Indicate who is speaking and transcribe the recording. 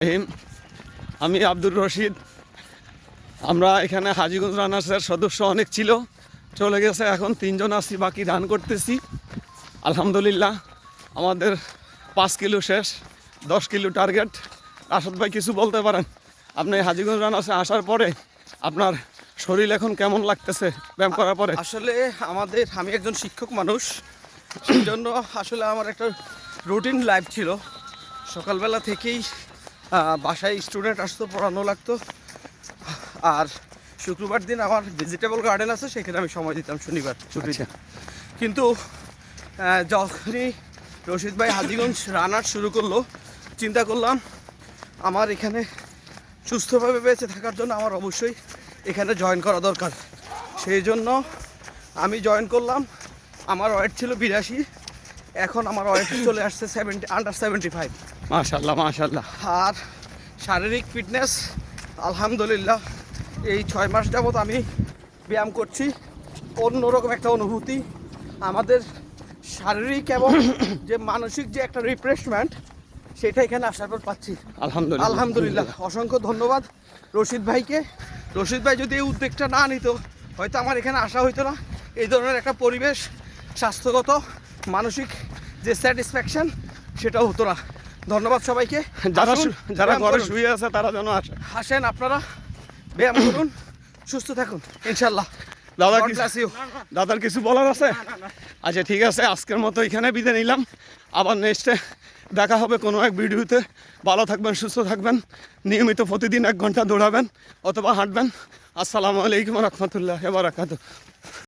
Speaker 1: রহিম, আমি আব্দুর রশিদ। আমরা এখানে হাজীগঞ্জ রানার্সের সদস্য অনেক ছিল, চলে গেছে, এখন 3 জন আছি, বাকি রান করতেছি। আলহামদুলিল্লাহ আমাদের 5 কিলো শেষ, 10 কিলো টার্গেট। রাশাদ ভাই কিছু বলতে পারেন? আপনি হাজীগঞ্জ রানার্সে আসার পরে আপনার শরীর এখন কেমন লাগতেছে ব্যায়াম করার পরে?
Speaker 2: আসলে আমি একজন শিক্ষক মানুষ, সেই জন্য আসলে আমার একটা রুটিন লাইফ ছিল। সকালবেলা থেকেই বাসায় স্টুডেন্ট আসতো, পড়ানো লাগতো। আর শুক্রবার দিন আমার ভেজিটেবল গার্ডেন আছে, সেখানে আমি সময় দিতাম শনিবার ছুটিতে। কিন্তু যখনই রশিদ ভাই হাজীগঞ্জ রানার শুরু করলো, চিন্তা করলাম আমার এখানে সুস্থভাবে বেঁচে থাকার জন্য আমার অবশ্যই এখানে জয়েন করা দরকার। সেই জন্য আমি জয়েন করলাম। আমার ওয়েট ছিল 82, এখন আমার ওয়েট চলে আসছে আন্ডার 75।
Speaker 1: মাশাআল্লাহ মাশাআল্লাহ।
Speaker 2: আর শারীরিক ফিটনেস আলহামদুলিল্লাহ, এই 6 মাস যাবত আমি ব্যায়াম করছি। অন্যরকম একটা অনুভূতি, আমাদের শারীরিক এবং যে মানসিক যে একটা রিফ্রেশমেন্ট, সেটা এখানে আসার পর পাচ্ছি। আলহামদুলিল্লাহ। অসংখ্য ধন্যবাদ রশিদ ভাইকে। রশিদ ভাই যদি এই উদ্যোগটা না নিত, হয়তো আমার এখানে আসা হইতো না। এই ধরনের একটা পরিবেশ, স্বাস্থ্যগত মানসিক যে স্যাটিসফ্যাকশন, সেটাও হতো না। ধন্যবাদ সবাইকে।
Speaker 1: যারা ঘরে শুয়ে আছে তারা যেন
Speaker 2: আসেন, আপনারা ব্যায়াম করুন, সুস্থ থাকুন ইনশাল্লাহ।
Speaker 1: দাদার কিছু বলার আছে? আচ্ছা ঠিক আছে, আজকের মতো এখানে বিদায় নিলাম। আবার নেক্সটে দেখা হবে কোনো এক ভিডিওতে। ভালো থাকবেন, সুস্থ থাকবেন, নিয়মিত প্রতিদিন 1 ঘন্টা দৌড়াবেন অথবা হাঁটবেন। আসসালামু আলাইকুম রহমতুল্লাহ বারাকাতুহু।